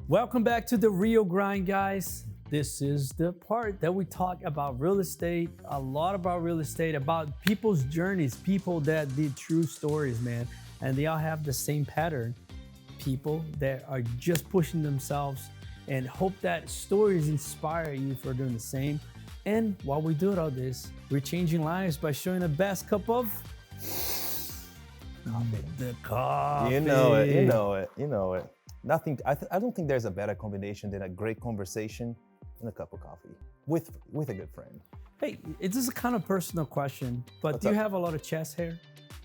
Welcome back to the Real Grind, guys. This is the part that we talk about real estate, a lot about real estate, about people's journeys, people that did true stories, man. And they all have the same pattern. People that are just pushing themselves and hope that stories inspire you for doing the same. And while we do all this, we're changing lives by showing the best cup of coffee. The coffee. You know it. Nothing. I don't think there's a better combination than a great conversation and a cup of coffee with a good friend. Hey, this is a kind of personal question, but do you have a lot of chest hair?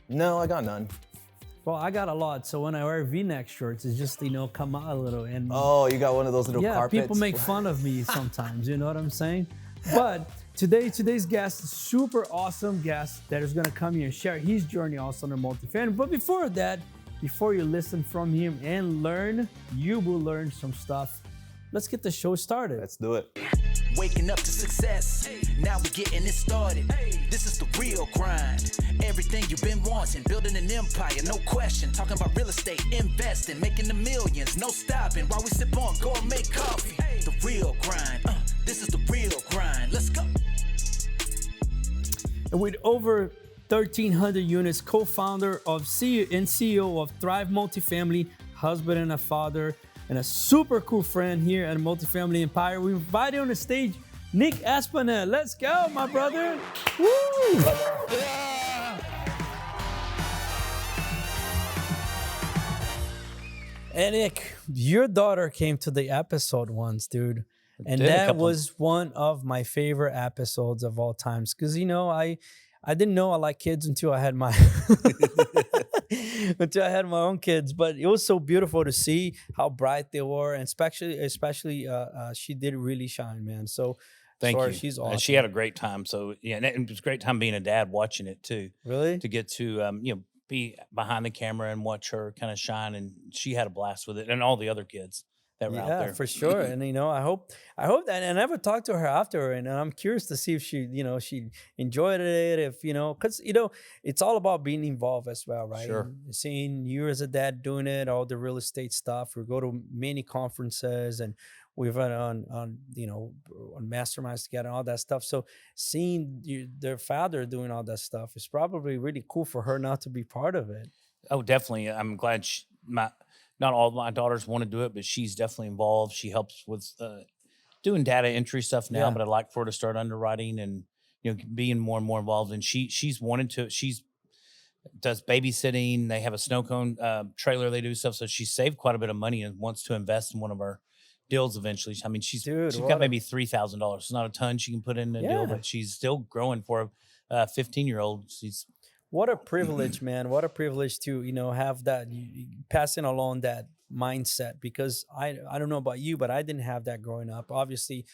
No, I got none. Well, I got a lot, so when I wear V-neck shorts, it's just, come out a little. And oh, you got one of those little carpets? Yeah, people make fun of me sometimes, you know what I'm saying? But today's guest is super awesome guest that is gonna come here and share his journey also on multifamily. But before that, before you listen from him and learn, you will learn some stuff. Let's get the show started. Let's do it. Waking up to success. Now we're getting it started. This is the real grind. Everything you've been wanting, building an empire, no question. Talking about real estate, investing, making the millions, no stopping. While we sip on, go and make coffee. The real grind. This is the real grind. Let's go. And with over 1,300 units, co-founder of CEO of Thrive Multifamily, husband and a father, and a super cool friend here at Multifamily Empire. We invited on the stage Nic Espanet. Let's go, my brother. Woo! Yeah. And Nic, your daughter came to the episode once, dude. And that was one of my favorite episodes of all times. Because, I didn't know I liked kids until I had my own kids. But it was so beautiful to see how bright they were, and especially she did really shine, man. So thank you. She's awesome. And she had a great time. So yeah, and it was a great time being a dad watching it too. Really? To get to be behind the camera and watch her kind of shine, and she had a blast with it, and all the other kids that were out there. Yeah, for sure. And I hope that, and I never talked to her after, and I'm curious to see if she enjoyed it, if because it's all about being involved as well, right? Sure. And seeing you as a dad doing it, all the real estate stuff. We go to many conferences, and we've run on masterminds together and all that stuff. So seeing their father doing all that stuff is probably really cool for her not to be part of it. Oh, definitely. I'm glad not all of my daughters want to do it, but she's definitely involved. She helps with doing data entry stuff now, but I'd like for her to start underwriting and being more and more involved. And she's wanted to. She's does babysitting. They have a snow cone trailer. They do stuff. So she saved quite a bit of money and wants to invest in one of our deals eventually. I mean, she's got maybe $3,000. It's not a ton she can put in a deal, but she's still growing for a 15-year-old. What a privilege, man. What a privilege to, have that, passing along that mindset, because I don't know about you, but I didn't have that growing up. Obviously,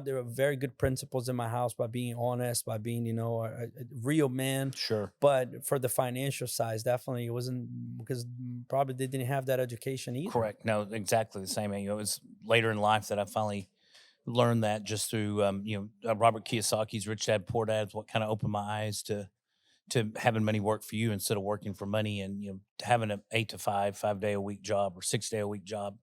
there are very good principles in my house by being honest, by being, a real man. Sure. But for the financial side, definitely it wasn't, because probably they didn't have that education either. Correct. No, exactly the same. It was later in life that I finally learned that, just through, Robert Kiyosaki's Rich Dad, Poor Dad is what kind of opened my eyes to having money work for you instead of working for money, and having an 8 to 5 day a week job or 6 day a week job,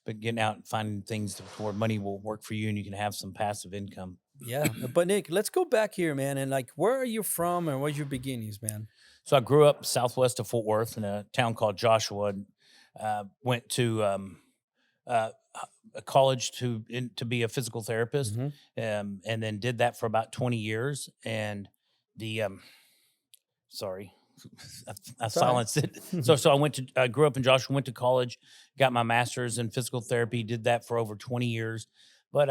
but getting out and finding things where money will work for you and you can have some passive income. Yeah. But Nic, let's go back here, man. And where are you from and what's your beginnings, man? So I grew up southwest of Fort Worth in a town called Joshua. Went to a college to be a physical therapist, and then did that for about 20 years. And the sorry, I silenced it. So I grew up in Joshua, went to college, got my master's in physical therapy, did that for over 20 years. But,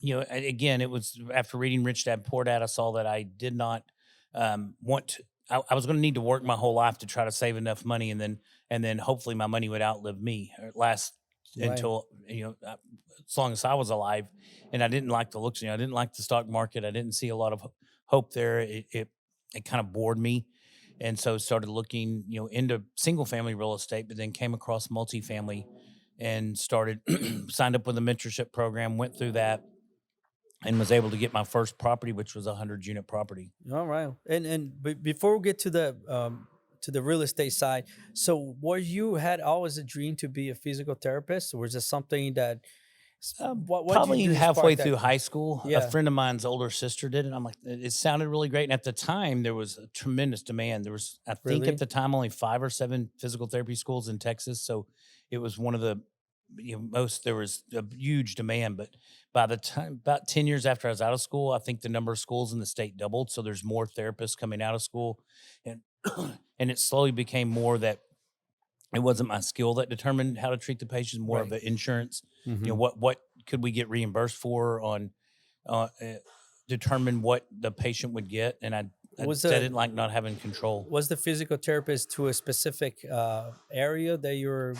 again, it was after reading Rich Dad, Poor Dad, I saw that I did not want to, I was going to need to work my whole life to try to save enough money. And then hopefully my money would outlive me or last until, as long as I was alive. And I didn't like the looks, I didn't like the stock market. I didn't see a lot of hope there. It kind of bored me. And so started looking, into single family real estate, but then came across multifamily and started signed up with a mentorship program, went through that, and was able to get my first property, which was a 100-unit property. All right. And before we get to the to the real estate side. So, was you had always a dream to be a physical therapist, or was it something that what did Probably you do to halfway spark that? through high school, Yeah. a friend of mine's older sister did it. And I'm like, it sounded really great. And at the time, there was a tremendous demand. There was, I think Really? at the time, only 5 or 7 physical therapy schools in Texas. So it was one of the there was a huge demand. But by the time, about 10 years after I was out of school, I think the number of schools in the state doubled. So there's more therapists coming out of school. And, and it slowly became more that it wasn't my skill that determined how to treat the patients, more of Right. the insurance. Mhm. You know, what could we get reimbursed for on determine what the patient would get, and I didn't like not having control. Was the physical therapist to a specific area that you were?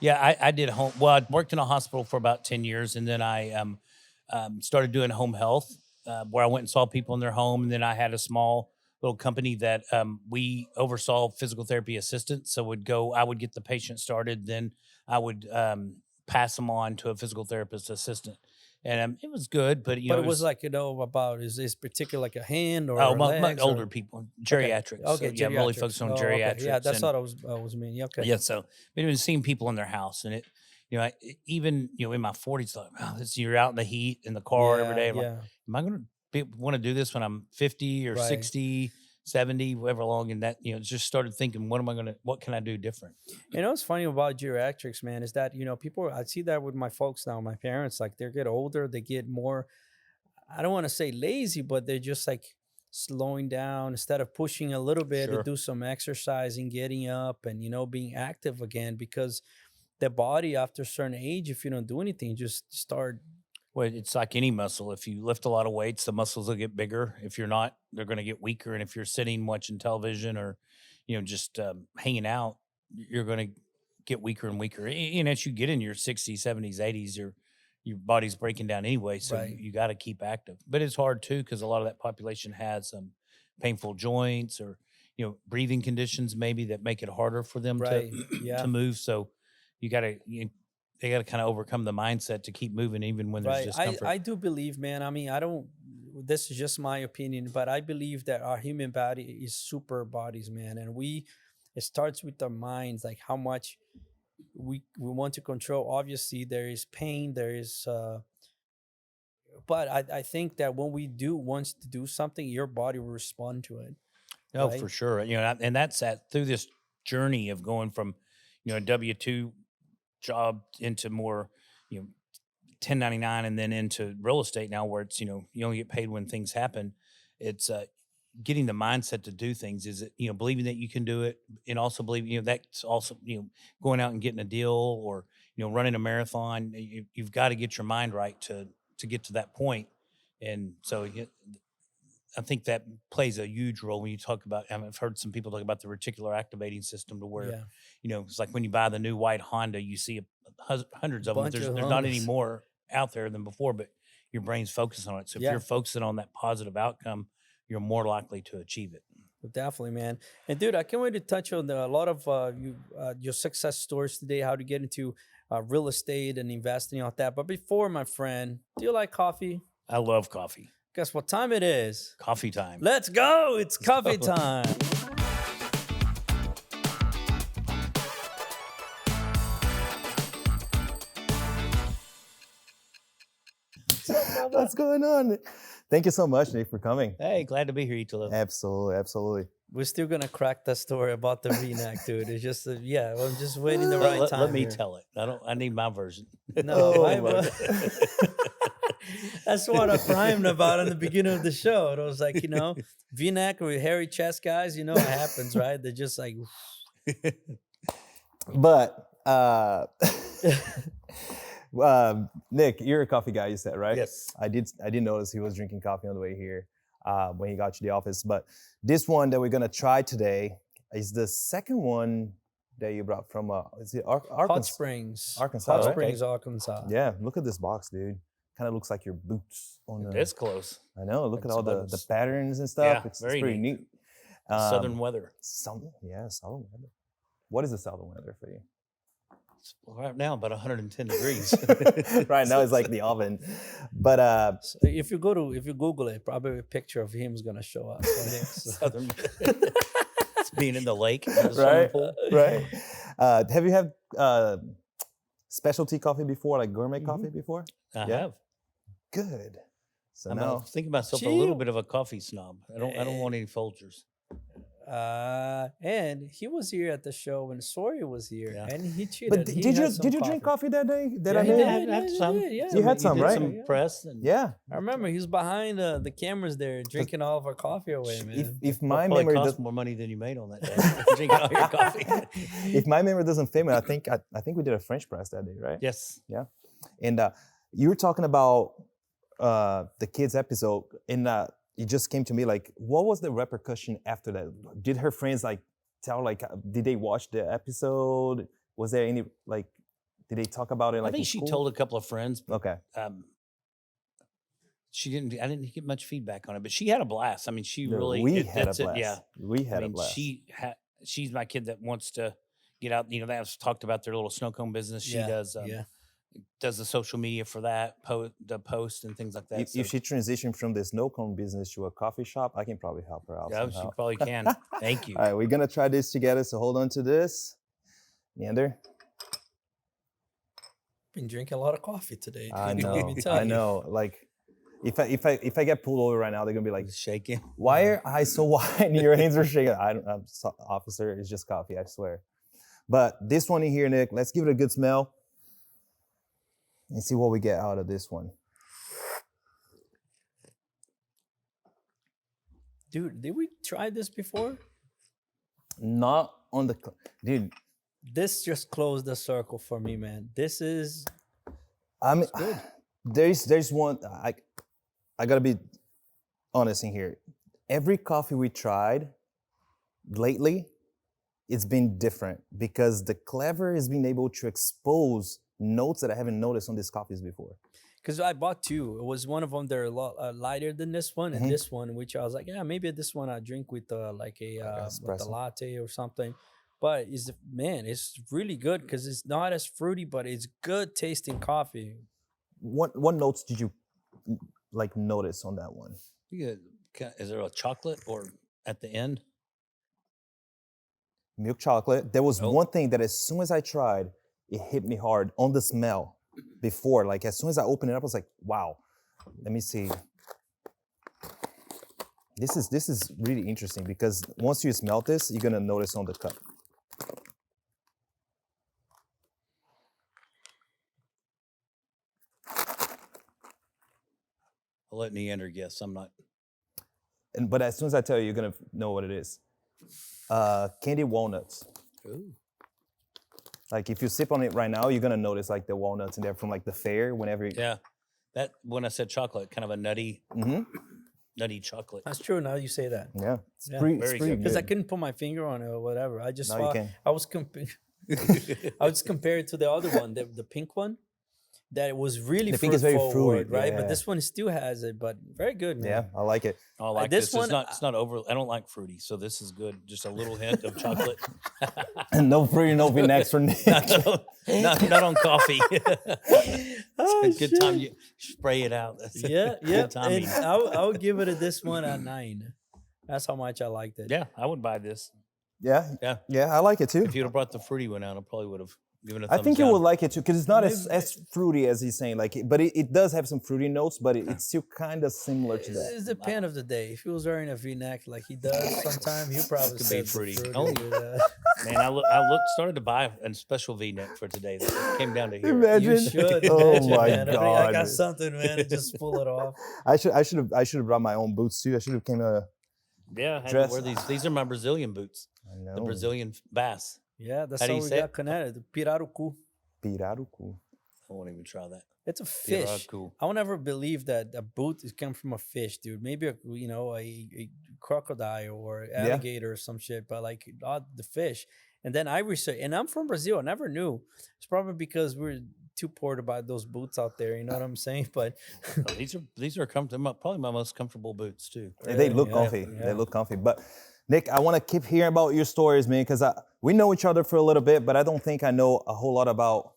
Yeah, I did home. Well, I worked in a hospital for about 10 years, and then I started doing home health, where I went and saw people in their home, and then I had a small little company that we oversaw physical therapy assistants. So I would get the patient started, then I would pass them on to a physical therapist assistant, and it was good. But But it was like, about is this particular like a hand or my legs older or? people, geriatrics. Okay, So, yeah, I'm really geriatrics. focused on Oh, okay. geriatrics. Yeah, that's and- what I was meaning. Yeah, okay. Yeah, so we've been seeing people in their house, and even in my 40s, like, wow, you're out in the heat in the car every day. I'm like, Yeah. am I going to want to do this when I'm 50 or Right. 60, 70, whatever long? And that, just started thinking, what can I do different? You know what's funny about geriatrics, man, is that people. I see that with my folks now, my parents. Like they get older, they get more. I don't want to say lazy, but they're just like slowing down instead of pushing a little bit Sure. to do some exercising, getting up, and being active again, because the body after a certain age, if you don't do anything, just start. Well, it's like any muscle. If you lift a lot of weights, the muscles will get bigger. If you're not, they're going to get weaker. And if you're sitting watching television or, just hanging out, you're going to get weaker and weaker. And as you get in your 60s, 70s, 80s, your body's breaking down anyway. So Right. you got to keep active. But it's hard too, because a lot of that population has some painful joints or, breathing conditions maybe that make it harder for them Right. to, Yeah. to move. So they got to kind of overcome the mindset to keep moving even when there's Right. discomfort. I do believe, man. I mean, I don't. This is just my opinion, but I believe that our human body is super bodies, man, and it starts with our minds, like how much we want to control. Obviously, there is pain, there is, but I think that when we wants to do something, your body will respond to it. Oh, right? for sure. And that's through this journey of going from, a W-2 job into more, 1099 and then into real estate now where it's, you only get paid when things happen. It's getting the mindset to do things. Is it, believing that you can do it, and also believing, that's also, going out and getting a deal or, running a marathon. You've got to get your mind right to get to that point. And so I think that plays a huge role when you talk about, I've heard some people talk about the reticular activating system to where, Yeah. it's like when you buy the new white Honda, you see hundreds of them. Bunch There's of not any Hondas. more out there than before, but your brain's focused on it. So if Yeah. you're focusing on that positive outcome, you're more likely to achieve it. Definitely, man. And dude, I can't wait to touch on a lot of your success stories today, how to get into real estate and investing on that. But before, my friend, do you like coffee? I love coffee. Guess what time it is? Coffee time. Let's go. It's coffee time. What's going on? Thank you so much, Nick, for coming. Hey, glad to be here, Italo. Absolutely, absolutely. We're still going to crack that story about the V-neck, dude. It's just, I'm just waiting the right time. Let me here. tell it. I need my version. No, Oh, I- my that's what I primed about in the beginning of the show. It was like, V-neck with hairy chest guys, it happens, right? They're just like, But Nick, you're a coffee guy, you said, right? Yes. I did notice he was drinking coffee on the way here when he got to the office. But this one that we're gonna try today is the second one that you brought from is it Arkansas? Hot Springs. Arkansas, Hot right? Springs, Arkansas. Yeah, look at this box, dude. Kind of looks like your boots on the. It's close. I know. Look at It's all the buttons. patterns and stuff. Yeah, it's very pretty neat. neat. Southern weather. Southern weather. What is the southern weather for you? Right now, about 110 degrees. Right now it's like the oven. But So if you Google it, probably a picture of him is gonna show up. Southern. It's being in the lake, in the swimming Right, pool. right. Have you had specialty coffee before, like gourmet coffee before? I Yeah? have. Good. So I'm now, thinking myself a little bit of a coffee snob. I don't want any Folgers. And he was here at the show when Sawyer was here, Yeah. and he cheated. but He did you had some drink coffee that day? That Yeah, I he made? did. I had Yeah, some. he did, yeah. You had some, did right? Some press. And Yeah. I remember he was behind the cameras there, drinking all of our coffee away, man. If my probably memory cost does, more money than you made on that day. Drinking all your coffee. if my memory doesn't fail me, I think we did a French press that day, right? Yes. Yeah. And you were talking about the kids episode, and it just came to me like, what was the repercussion after that? Did her friends like tell, like, did they watch the episode? Was there any, like, did they talk about it? Like, I think in she school? told a couple of friends. But, Okay. she didn't. I didn't get much feedback on it, but she had a blast. I mean, she No, really. we had a that's it, blast. yeah. We had I a mean, blast. she's my kid that wants to get out. You know, that's talked about their little snow cone business. She does. Does the social media for that, the post and things like that. If she transitioned from the snow cone business to a coffee shop, I can probably help her out. yeah, she somehow. probably can. Thank you. All right, we're gonna try this together. So hold on to this, Neander. Been drinking a lot of coffee today. I dude. know. Let me tell I you. know. Like, if I get pulled over right now, they're gonna be like, Shaking. "Why are I so white and your hands are shaking?" Officer, it's just coffee. I swear. But this one in here, Nick. Let's give it a good smell and see what we get out of this one. Dude, did we try this before? Not on the dude. This just closed the circle for me, man. This is I mean, good. there's one. I gotta be honest in here. Every coffee we tried lately, it's been different because the clever has been able to expose notes that I haven't noticed on these coffees before. Because I bought two. It was one of them. They're a lot lighter than this one, and this one, which I was like, yeah, maybe this one I drink with like a espresso. latte or something. But it's really good because it's not as fruity, but it's good tasting coffee. What notes did you like notice on that one? Is there a chocolate or at the end? Milk chocolate. There was one thing that as soon as I tried, it hit me hard on the smell. Before, like as soon as I opened it up, I was like, wow. Let me see. This is really interesting because once you smell this, you're gonna notice on the cup. I'll let Neander guess. I'm not. But as soon as I tell you, you're gonna know what it is. Candied walnuts. Ooh. Like if you sip on it right now, you're gonna notice like the walnuts in there from like the fair. Whenever. Yeah, that when I said chocolate, kind of a nutty, nutty chocolate. That's true. Now you say that. Yeah. It's Yeah. pretty. Very It's pretty good. Because I good. couldn't put my finger on it or whatever. I just Now you thought can. I was I was compared to the other one, the pink one, that it was really The pink is very fruity, forward, right? yeah. But this one still has it, but very good, man. Yeah, I like it. I like this this. one, It's not over. I don't like fruity, so this is good. Just a little hint of chocolate. No fruity, no V-necks for Nick. not on coffee. Oh, It's a good time shit. you spray it out. That's Yeah, good yeah. timing. And I would give it this one a 9. That's how much I liked it. Yeah, I would buy this. Yeah, Yeah. yeah, I like it too. If you'd have brought the fruity one out, I probably would have given it a I thumbs think you down. would like it too, because it's not as fruity as he's saying. Like, but it does have some fruity notes, but it's still kind of similar to that. It's the pen of the day. If he was wearing a V-neck like he does sometimes, he probably Could be said the fruity. fruity Oh. with, Man, started to buy a special V-neck for today. That came down to here. Imagine. You should. Oh imagine, my man. I God. got something, man. To just pull it off. I should have brought my own boots too. I should have came Yeah, I had to Dress- wear these. These are my Brazilian boots. I know. The Brazilian bass. Yeah, that's How do how you we say got it? connected. The pirarucu. Pirarucu. I won't even try that. It's a fish. Pirarucu. I will never believe that a boot is come from a fish, dude. Maybe a crocodile or alligator or some shit, but like the fish. And then I researched, and I'm from Brazil. I never knew. It's probably because we're too poor to buy those boots out there. You know what I'm saying? But Oh, these are comfortable. Probably my most comfortable boots too. They look Yeah, comfy. yeah. They look comfy. But Nick, I want to keep hearing about your stories, man, because we know each other for a little bit, but I don't think I know a whole lot about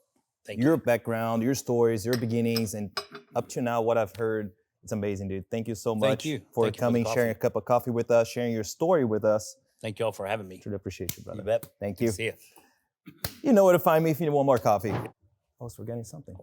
Thank your background, your stories, your beginnings, and up to now, what I've heard. It's amazing, dude. Thank you so much you. for Thank you for the coming, sharing a coffee. cup of coffee with us, sharing your story with us. Thank you all for having me. Truly appreciate you, brother. You bet. Thank you. See ya. You know where to find me if you need one more coffee. I was forgetting something.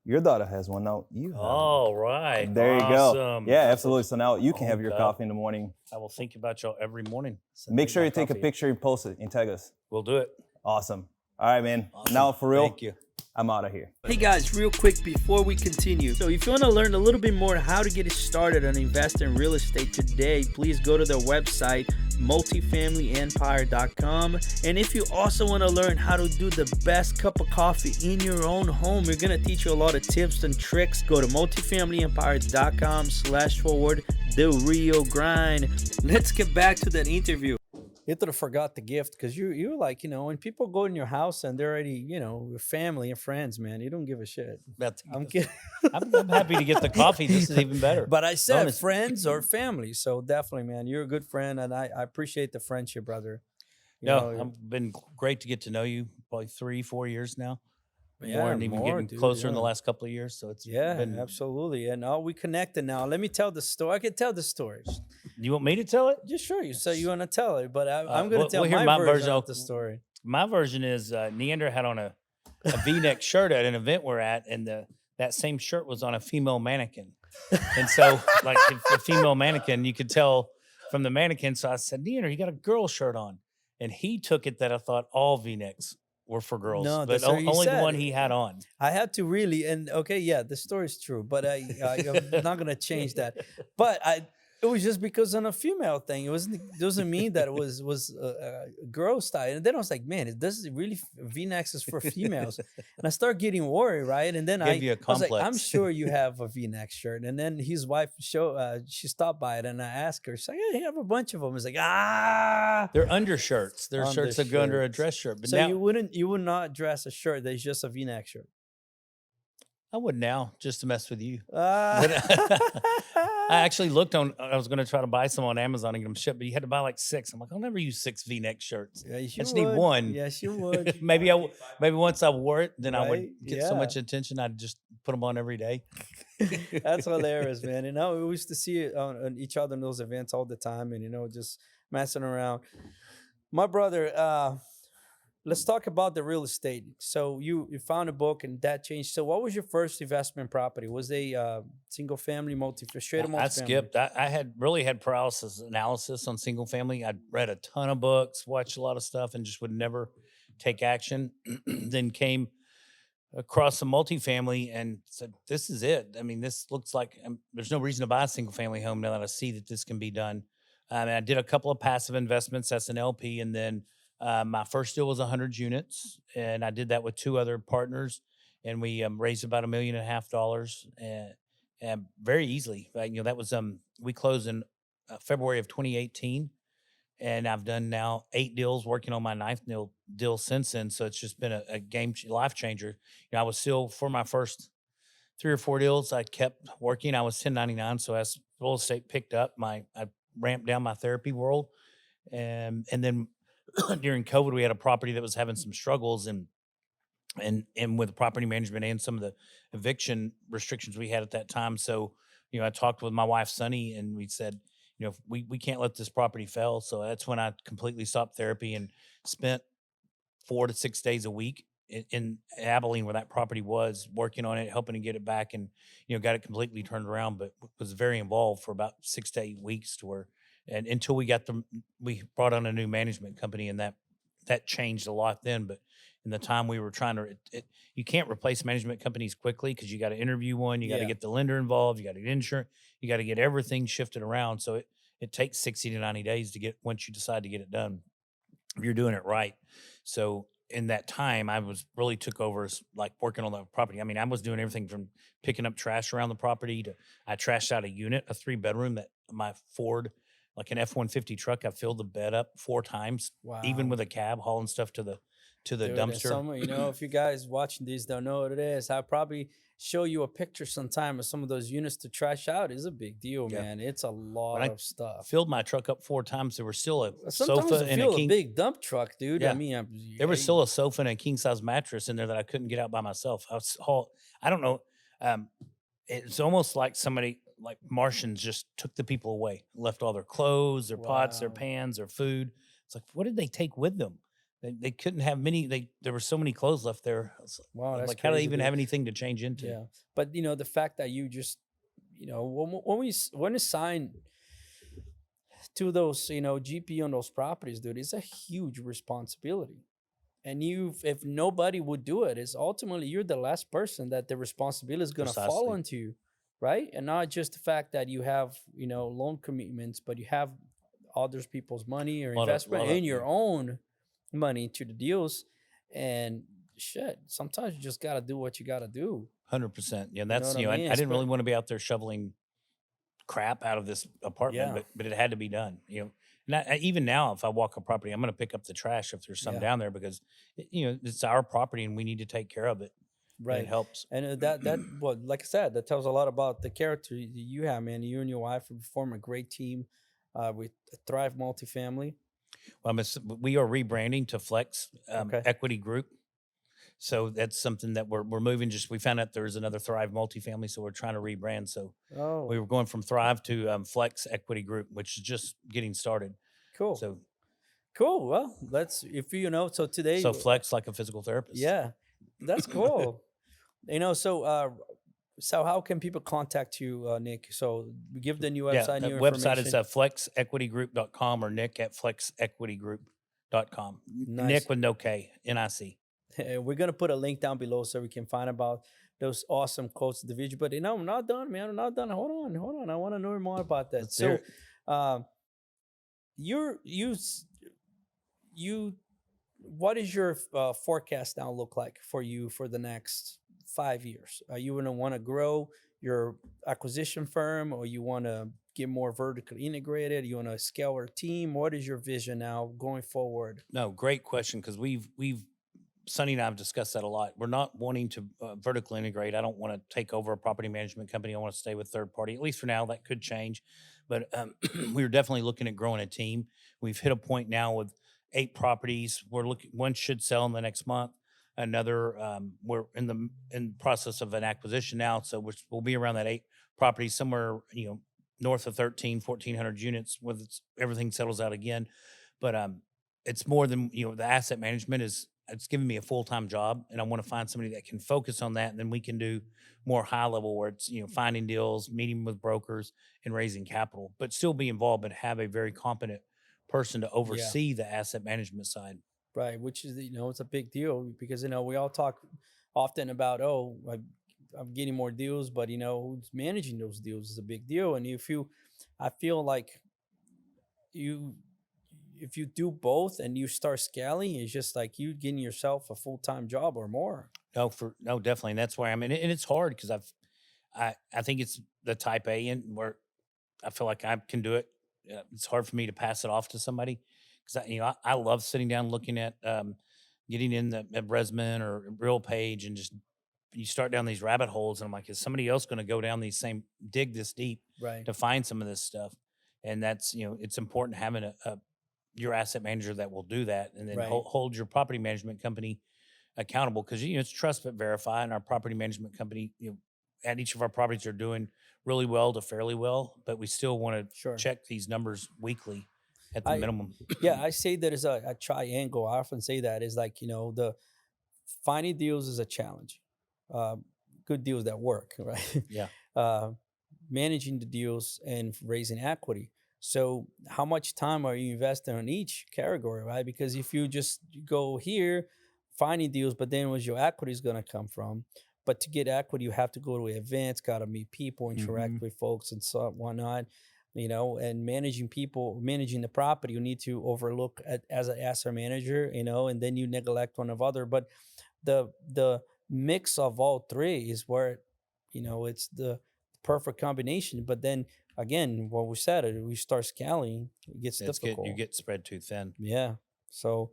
Your daughter has one now. You have All right. one. There you go. Awesome. Yeah, absolutely. So now you can have your God. coffee in the morning. I will think about y'all every morning. Make sure you take a picture and post it and tag us. We'll do it. Awesome. All right, man. Awesome. Now for real, Thank you. I'm out of here. Hey guys, real quick before we continue. So if you want to learn a little bit more how to get started on investing in real estate today, please go to their website, multifamilyempire.com. And if you also want to learn how to do the best cup of coffee in your own home, we're going to teach you a lot of tips and tricks. Go to multifamilyempire.com/the real grind. Let's get back to that interview. You could have forgot the gift because you were like, when people go in your house and they're already, with family and friends, man, you don't give a shit. I'm kidding. I'm happy to get the coffee. This is even better. But I said Honest. friends or family. So definitely, man, you're a good friend. And I appreciate the friendship, brother. It's been great to get to know you. Probably 3-4 years now. Yeah, More and even getting dude, closer in yeah. the last couple of years. So it's been. Absolutely. And we connected now. Let me tell the story. I can tell the stories. You want me to tell it? Yeah, sure. You say you want to tell it, but I'm going to tell we'll hear my my version version. of the story. My version is Neander had on a V-neck shirt at an event we're at, and that same shirt was on a female mannequin. And so, like the female mannequin, you could tell from the mannequin. So I said, Neander, you got a girl shirt on. And he took it that I thought all V-necks were for girls, No, but that's what he only the said. one he had on. I had to really, and okay, yeah, the story's true, but I'm not gonna change that. But it was just because on a female thing. It doesn't mean that it was girl style. And then I was like, man, this is really V-necks is for females. And I started getting worried, right? And then Gave you a I was like, I'm complex. sure you have a V-neck shirt. And then his wife she stopped by it, and I asked her, she's like, yeah, you have a bunch of them. It's like, They're undershirts. They're shirts that go under a Undershirts. dress shirt. But So now, you would not dress a shirt that's just a V-neck shirt. I would now just to mess with you. Ah. I actually looked I was going to try to buy some on Amazon and get them shipped, but you had to buy like 6. I'm like, I'll never use 6 V-neck shirts. Yeah, I you just need would. one. Yes, you would. maybe once I wore it, then I would Right? get so Yeah. much attention. I'd just put them on every day. That's hilarious, man. We used to see it on each other in those events all the time, and just messing around. My brother, let's talk about the real estate. So you found a book, and that changed. So what was your first investment property? Was a single family, straight multifamily? I skipped. I had paralysis analysis on single family. I'd read a ton of books, watched a lot of stuff, and just would never take action. Then came across some multifamily and said, this is it. I mean, this looks like there's no reason to buy a single family home now that I see that this can be done. I did a couple of passive investments as an LP, and then my first deal was 100 units, and I did that with 2 other partners, and we raised about $1.5 million, and very easily. That was we closed in February of 2018, and I've done now 8 deals, working on my 9th deal since then. So it's just been a life changer. I was still, for my first 3 or 4 deals, I kept working. I was 1099, so as real estate picked up, I ramped down my therapy world, and then during COVID, we had a property that was having some struggles, and with property management and some of the eviction restrictions we had at that time. So, I talked with my wife, Sunny, and we said, we can't let this property fail. So that's when I completely stopped therapy and spent 4 to 6 days a week in Abilene, where that property was, working on it, helping to get it back, and got it completely turned around. But was very involved for about 6 to 8 weeks and until we brought on a new management company, and that changed a lot then. But in the time we were trying to, you can't replace management companies quickly because you got to interview one, you got to get the lender involved, you got to get insurance, you got to get everything shifted around. So it takes 60 to 90 days to once you decide to get it done, if you're doing it right. So in that time, I really took over as like working on the property. I mean, I was doing everything from picking up trash around the property I trashed out a unit, a 3-bedroom that my Ford, like an F-150 truck, I filled the bed up 4 times, even with a cab, hauling stuff to the Dude, dumpster. If you guys watching these don't know what it is, I'll probably show you a picture sometime of some of those units to trash out. Is a big deal, man. It's a lot of stuff. Filled my truck up 4 times. There was still a Sometimes sofa I and feel a a big dump truck, dude. Yeah. I mean, there was still a sofa and a king size mattress in there that I couldn't get out by myself. I don't know. It's almost like somebody like Martians just took the people away, left all their clothes, their pots, their Wow. pans, their food. It's like, what did they take with them? They couldn't have many. There were so many clothes left there. Wow, that's Like, how do they crazy, even dude. have anything to change into? Yeah, but the fact that you just, when we sign to those, GP on those properties, dude, it's a huge responsibility. And if nobody would do it, is ultimately you're the last person that the responsibility is gonna fall Precisely. onto you, right? And not just the fact that you have, loan commitments, but you have others people's money or investment lot of in your own money into the deals. And shit, sometimes you just gotta do what you gotta do. 100%. Yeah, You know that's what I mean? I didn't really want to be out there shoveling crap out of this apartment, Yeah. but it had to be done. And even now, if I walk a property, I'm going to pick up the trash if there's some Yeah. down there because it's our property and we need to take care of it. And Right. it helps. And that well, like I said, that tells a lot about the character you have, man. You and your wife form a great team with Thrive Multifamily. Well, we are rebranding to Flex Okay. Equity Group. So that's something that we're moving. Just we found out there's another Thrive multifamily, so we're trying to rebrand. So Oh, we were going from Thrive to Flex Equity Group, which is just getting started. cool. So Cool. Well, so today, so Flex like a physical therapist. yeah, that's cool. So how can people contact you, Nick? So give the new website, new website is information. flexequitygroup.com or Nic at flexequitygroup.com. Nice. Nick with no K, Nic. We're gonna put a link down below so we can find about those awesome quotes of the video. But I'm not done, man. I'm not done. Hold on. I want to know more about that. Let's hear it. What is your forecast now look like for you for the next 5 years? Are you gonna want to grow your acquisition firm, or you want to get more vertically integrated? You want to scale our team? What is your vision now going forward? No, great question because we've Sonny and I have discussed that a lot. We're not wanting to vertically integrate. I don't want to take over a property management company. I want to stay with third party, at least for now. That could change, but we're definitely looking at growing a team. We've hit a point now with 8 properties. One should sell in the next month. Another, we're in the process of an acquisition now, so we'll be around that 8 properties, somewhere north of 1,400 units when everything settles out again. But it's more than the asset management it's giving me a full-time job, and I want to find somebody that can focus on that, and then we can do more high level where it's finding deals, meeting with brokers, and raising capital, but still be involved, but have a very competent person to oversee the asset management side. Right, which is it's a big deal because we all talk often about I'm getting more deals, but who's managing those deals is a big deal. And I feel like if you do both and you start scaling, it's just like you getting yourself a full-time job or more. No, definitely, and that's why and it's hard because I think it's the type A and where I feel like I can do it. It's hard for me to pass it off to somebody because I love sitting down looking at getting in at Resman or RealPage and just you start down these rabbit holes and I'm like, is somebody else going to go down dig this deep Right. to find some of this stuff? And that's it's important having your asset manager that will do that, and then Right. hold your property management company accountable because it's trust but verify, and our property management company at each of our properties are doing really well to fairly well, but we still want to Sure. check these numbers weekly at the minimum. Yeah, I say that is a triangle. I often say that is like the finding deals is a challenge. Good deals that work, right? Yeah. Managing the deals and raising equity. So how much time are you investing on each category, right? Because if you just go here finding deals, but then where's your equity is going to come from? But to get equity, you have to go to events, got to meet people, interact with folks and so whatnot, and managing the property, you need to overlook as an asset manager, and then you neglect one of other. But the mix of all three is where, it's the perfect combination. But then again, what we said, we start scaling, it gets difficult. You get spread too thin. Yeah. So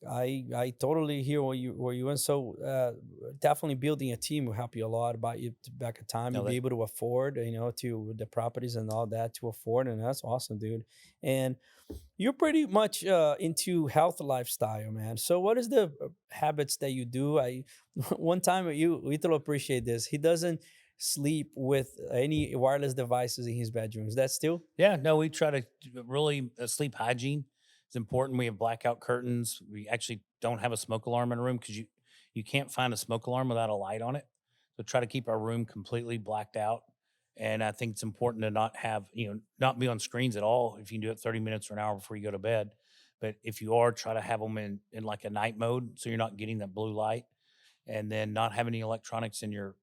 I totally hear where you went. So definitely building a team will help you a lot about you back at time. You'll be able to afford, to the properties and all that to afford. And that's awesome, dude. And you're pretty much into health lifestyle, man. So what is the habits that you do? One time It'll appreciate this. He doesn't sleep with any wireless devices in his bedroom. Is that still? Yeah, no, we try to really sleep hygiene is important. We have blackout curtains. We actually don't have a smoke alarm in a room because you can't find a smoke alarm without a light on it. So try to keep our room completely blacked out. And I think it's important to not have, not be on screens at all. If you can do it 30 minutes or an hour before you go to bed. But if you are, try to have them in like a night mode, so you're not getting that blue light, and then not have any electronics in your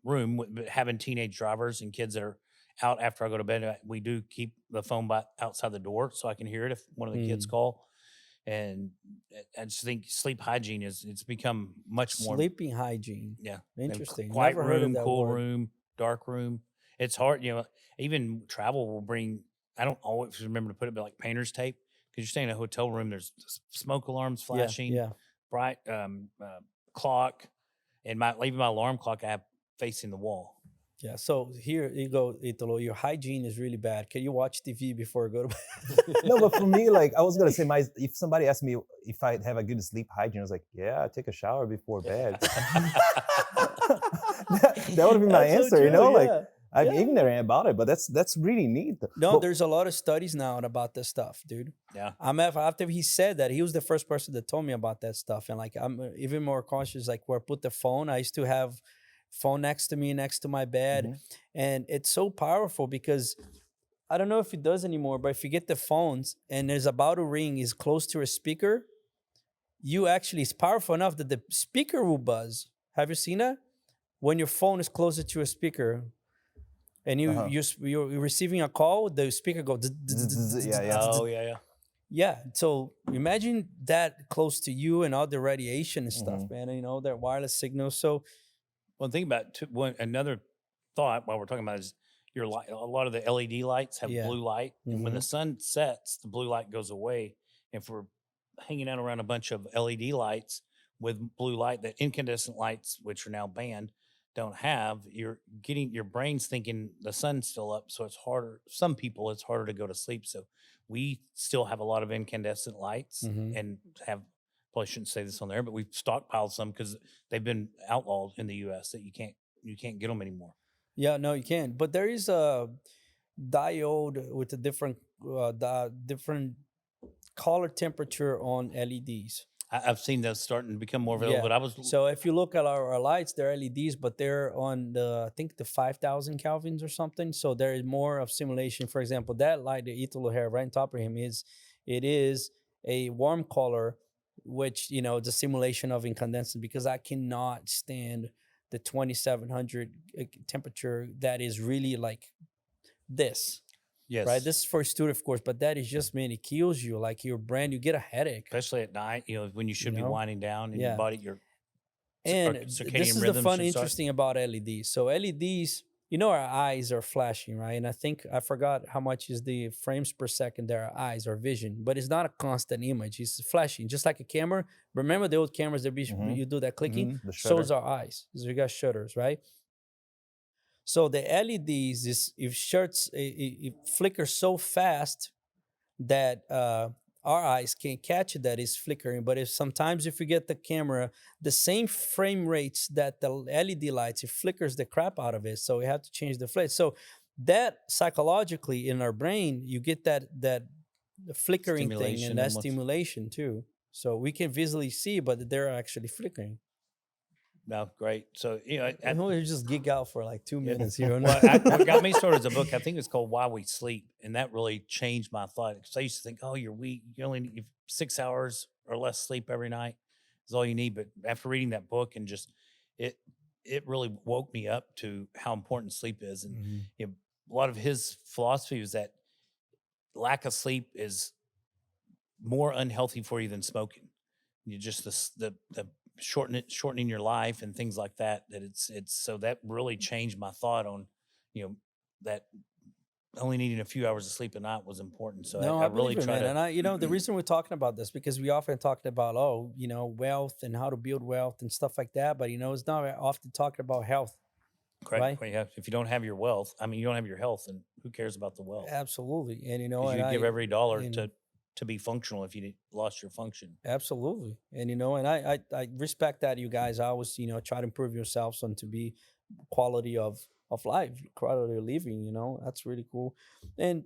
room. But having teenage drivers and kids that are out after I go to bed, we do keep the phone outside the door so I can hear it if one of the kids call. And I just think sleep hygiene it's become much more Sleeping hygiene. Yeah, Interesting. Quiet Never heard of room, that cool word. room, dark room. It's hard, even travel will bring. I don't always remember to put it, but like painter's tape, because you're staying in a hotel room. There's smoke alarms flashing, Yeah. bright clock, and leaving my alarm clock I have facing the wall. Yeah. So here you go, Italo. Your hygiene is really bad. Can you watch TV before you go to bed? No, but for me, like I was gonna say, if somebody asked me if I have a good sleep hygiene, I was like, yeah, I take a shower before bed. that would be my That's so answer, true, Like yeah. I'm Yeah. ignorant about it, but that's really neat. No, But- there's a lot of studies now about this stuff, dude. Yeah. After he said that, he was the first person that told me about that stuff, and like I'm even more conscious. Like where I put the phone, I used to have phone next to me, next to my bed, and it's so powerful because I don't know if it does anymore, but if you get the phones and there's about to ring is close to a speaker, it's powerful enough that the speaker will buzz. Have you seen that? When your phone is closer to a speaker, and you're receiving a call, the speaker goes. yeah. Oh yeah. Yeah. So imagine that close to you and all the radiation and stuff, man. And that wireless signal. So Well, think about another thought while we're talking about is your light. A lot of the LED lights have blue light, and when the sun sets, the blue light goes away. If we're hanging out around a bunch of LED lights with blue light, the incandescent lights, which are now banned, don't have, your brain's thinking the sun's still up, so it's harder. Some people, it's harder to go to sleep. So we still have a lot of incandescent lights and probably shouldn't say this on there, but we've stockpiled some because they've been outlawed in the U.S. that you can't get them anymore. yeah, no, you can't. But there is a diode with a different color temperature on LEDs. I've seen those starting to become more available. Yeah. But So if you look at our lights, they're LEDs, but they're on I think the 5,000 Kelvins or something. So there is more of simulation. For example, that light that Italo have right on top of him is a warm color, which it's a simulation of incandescent, because I cannot stand the 2,700 temperature that is really like this. yes, Right. This is for studio, of course, but that is just, man, it kills you. Like your brain, you get a headache. especially at night, when you should be winding down in Yeah. your body, your And circadian this is the rhythm fun, should start. interesting about LEDs. So LEDs, our eyes are flashing, right? And I think I forgot how much is the frames per second that our eyes, our vision, but it's not a constant image. It's flashing, just like a camera. Remember the old cameras that you do that clicking? The So is shutter. our eyes. So we got shutters, right? So the LEDs it flickers so fast that our eyes can't catch it, that is flickering. But if you get the camera, the same frame rates that the LED lights, it flickers the crap out of it. So we have to change the flash. So that psychologically in our brain, you get that flickering thing Stimulation and that almost. stimulation too. So we can visually see, but they're actually flickering. No, great. So I know you just geek out for like 2 minutes here. Well, what got me started is a book. I think it's called Why We Sleep, and that really changed my thought. Because I used to think, oh, you're weak. You only need 6 hours or less sleep every night is all you need. But after reading that book and just it really woke me up to how important sleep is. And a lot of his philosophy was that lack of sleep is more unhealthy for you than smoking. You just the shortening your life and things like that. That it's so that really changed my thought on that only needing a few hours of sleep a night was important. So No, I really believe it, try man. to. And the reason we're talking about this, because we often talking about wealth and how to build wealth and stuff like that, but it's not often talking about health. Correct. right? Well, if you don't have your wealth, you don't have your health, and who cares about the wealth? Absolutely, and 'Cause you give every dollar and- to to be functional if you lost your function. Absolutely. And, and I respect that, you guys. I always, try to improve yourselves and to be quality of life, quality of living, that's really cool. And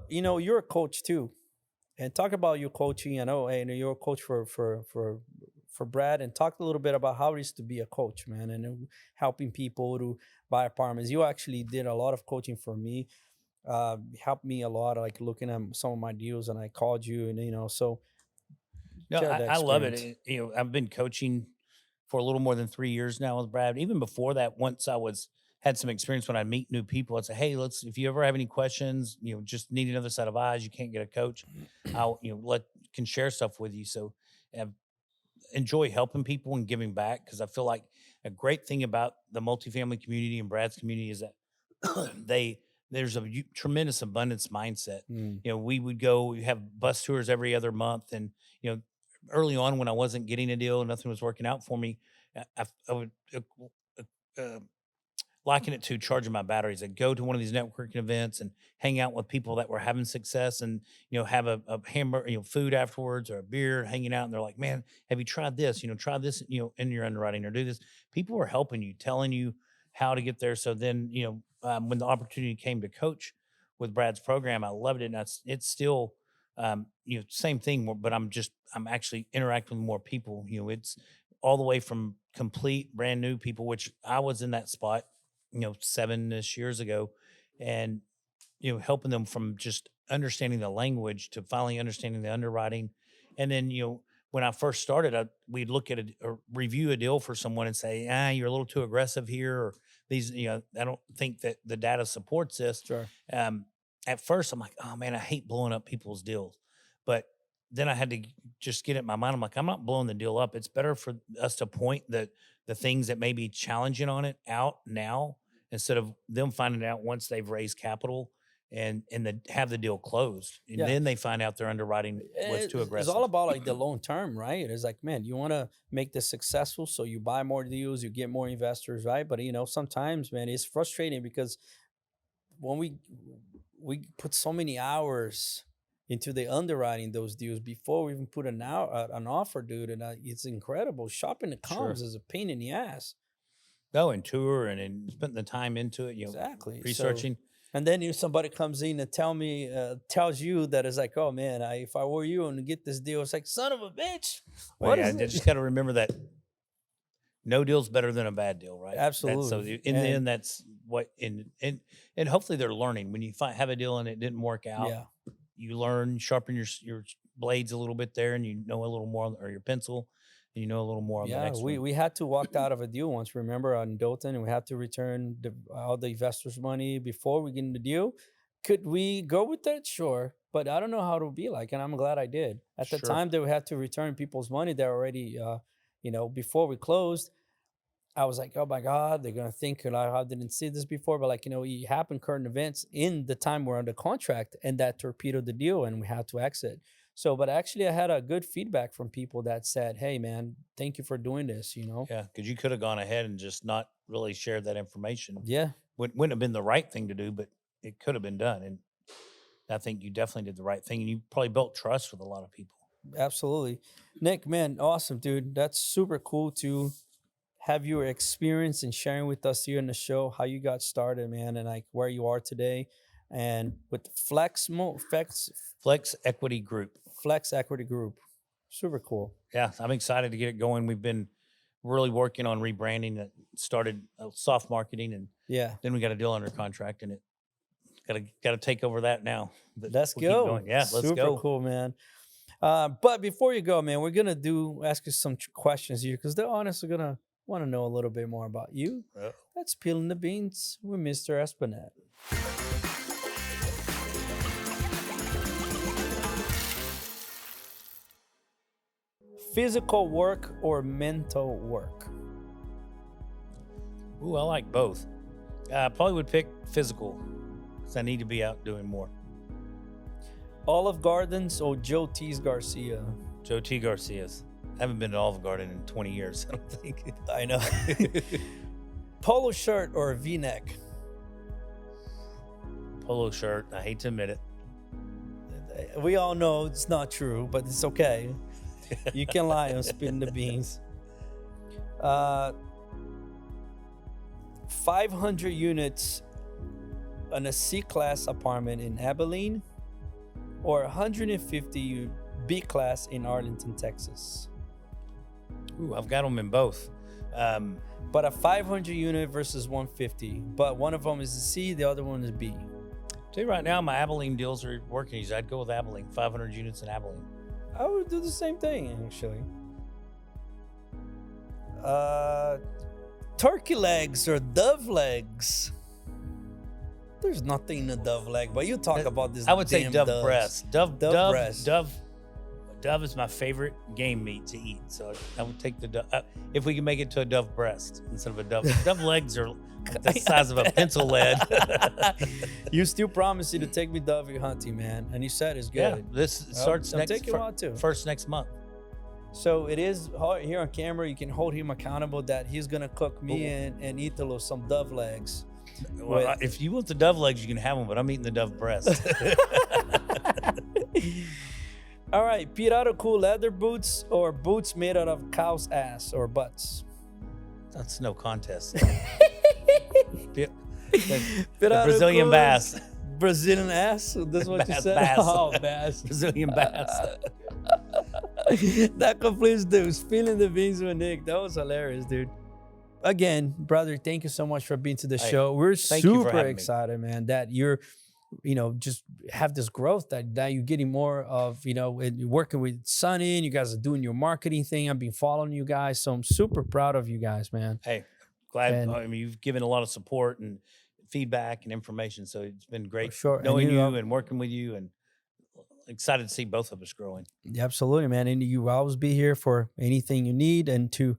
you're a coach too. And talk about your coaching. I know, and you're a coach for Brad, and talk a little bit about how it is to be a coach, man, and helping people to buy apartments. You actually did a lot of coaching for me, helped me a lot, like looking at some of my deals, and I called you, and so No, share that I love it. experience. I've been coaching for a little more than 3 years now with Brad. Even before that, once I had some experience when I meet new people, I'd say, hey, if you ever have any questions, just need another set of eyes, you can't get a coach, I'll, can share stuff with you. So enjoy helping people and giving back, because I feel like a great thing about the multifamily community and Brad's community is that there's a tremendous abundance mindset. We have bus tours every other month, and early on when I wasn't getting a deal, nothing was working out for me, I would liken it to charging my batteries. I'd go to one of these networking events and hang out with people that were having success, and have a hamburger, food afterwards, or a beer, hanging out, and they're like, man, have you tried this? Try this, in your underwriting, or do this. People are helping you, telling you how to get there. So then, when the opportunity came to coach with Brad's program, I loved it. And it's still, same thing, but I'm actually interacting with more people. It's all the way from complete brand new people, which I was in that spot, 7-ish years ago, and, helping them from just understanding the language to finally understanding the underwriting. And then, when I first started, we'd look at or review a deal for someone and say, you're a little too aggressive here, or these, I don't think that the data supports this. Sure. At first, I'm like, oh man, I hate blowing up people's deals. But then I had to just get it in my mind. I'm like, I'm not blowing the deal up. It's better for us to point the things that may be challenging on it out now, instead of them finding out once they've raised capital and have the deal closed. And then they find out their underwriting was too aggressive. It's all about like the long term, right? It's like, man, you want to make this successful, so you buy more deals, you get more investors, right? But sometimes, man, it's frustrating because when we put so many hours into the underwriting those deals before we even put an offer, dude, and it's incredible. Shopping the comps is a pain in the ass. Go and tour and spend the time into it, exactly, researching. And then somebody comes in and tells you that it's like, oh man, if I were you and get this deal, it's like, son of a bitch. Well, I just got to remember that no deal's better than a bad deal, right? Absolutely. So in the end, that's what and hopefully they're learning. When you have a deal and it didn't work out, you learn, sharpen your blades a little bit there, and you know a little more, or your pencil, and you know a little more on the next one. We had to walk out of a deal once, remember, on Dalton, and we had to return all the investors' money before we get in the deal. Could we go with that? Sure. But I don't know how it would be like, and I'm glad I did. At the time, they had to return people's money that already, before we closed. I was like, oh my God, they're going to think I didn't see this before. But it happened, current events in the time we're under contract, and that torpedoed the deal and we had to exit. So, but actually I had a good feedback from people that said, hey man, thank you for doing this, Yeah, because you could have gone ahead and just not really shared that information. Yeah. Wouldn't have been the right thing to do, but it could have been done. And I think you definitely did the right thing. And you probably built trust with a lot of people. Absolutely. Nic, man, awesome, dude. That's super cool to have your experience and sharing with us here in the show, how you got started, man, and like where you are today, and with Flex Equity Group. Flex Equity Group. Super cool. Yeah, I'm excited to get it going. We've been really working on rebranding. That started soft marketing, and then we got a deal under contract, and it got to take over that now. But let's go. Yeah, let's go. Super cool, man. But before you go, man, we're gonna ask you some questions here, because they're honestly gonna want to know a little bit more about you. That's Peeling the Beans with Mr. Espanet. Physical work or mental work? Ooh, I like both. I probably would pick physical, because I need to be out doing more. Olive Gardens or Joe T's Garcia? Joe T. Garcia's. I haven't been to Olive Garden in 20 years, I don't think. I know. Polo shirt or V-neck? Polo shirt. I hate to admit it. We all know it's not true, but it's okay. You can lie on spitting the beans. 500 units on a C-class apartment in Abilene, or 150 B-class in Arlington, Texas. Ooh, I've got them in both. But a 500 unit versus 150. But one of them is a C, the other one is B. Tell you right now, my Abilene deals are working. I'd go with Abilene, 500 units in Abilene. I would do the same thing, actually. Turkey legs or dove legs. There's nothing in a dove leg, but you talk about this. I would say dove doves. breast. Dove breast. Dove is my favorite game meat to eat. So I would take the dove. If we can make it to a dove breast instead of a dove. Dove legs are the size of a pencil lead. You still promised you to take me dove hunting, man, and you said it's good. Yeah, this starts first next month. So it is here on camera. You can hold him accountable that he's gonna cook me and eat some dove legs. Well, if you want the dove legs, you can have them, but I'm eating the dove breast. All right, Pirata cool leather boots or boots made out of cow's ass or butts? That's no contest. The Brazilian bass. Brazilian ass? That's what you said? Bass. Oh, bass. Brazilian bass. That completes the spilling the beans with Nick. That was hilarious, dude. Again, brother, thank you so much for being to the show. We're super excited, man, that you're, just have this growth that you're getting more of, working with Sonny and you guys are doing your marketing thing. I've been following you guys. So I'm super proud of you guys, man. Hey, glad. You've given a lot of support and feedback and information. So it's been great knowing you and working with you, and excited to see both of us growing. Yeah, absolutely, man. And you will always be here for anything you need, and to,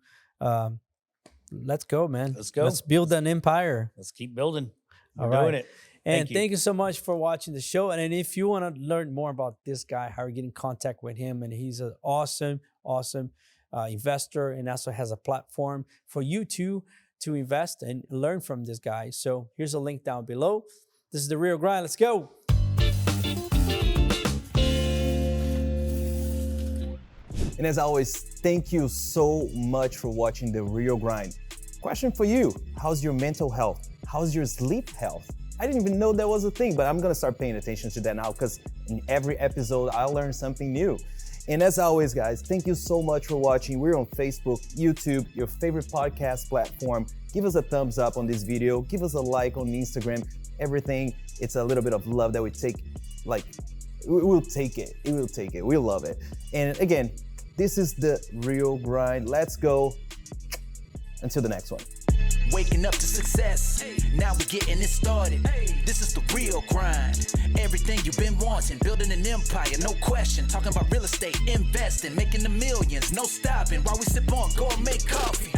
let's go, man. Let's go. Let's build an empire. Let's keep building. We're doing it. And thank you so much for watching the show. And if you want to learn more about this guy, how you get in contact with him, and he's an awesome investor, and also has a platform for you to invest and learn from this guy. So here's a link down below. This is The Real Grind. Let's go. And as always, thank you so much for watching The Real Grind. Question for you: how's your mental health? How's your sleep health? I didn't even know that was a thing, but I'm gonna start paying attention to that now, because in every episode, I'll learn something new. And as always, guys, thank you so much for watching. We're on Facebook, YouTube, your favorite podcast platform. Give us a thumbs up on this video. Give us a like on Instagram. Everything, it's a little bit of love that we take. We'll take it. We'll take it. We'll love it. And again, this is The Real Grind. Let's go. Until the next one. Waking up to success, now we're getting it started. This is the real grind. Everything you've been wanting, building an empire, no question. Talking about real estate, investing, making the millions, no stopping. While we sip on gourmet coffee.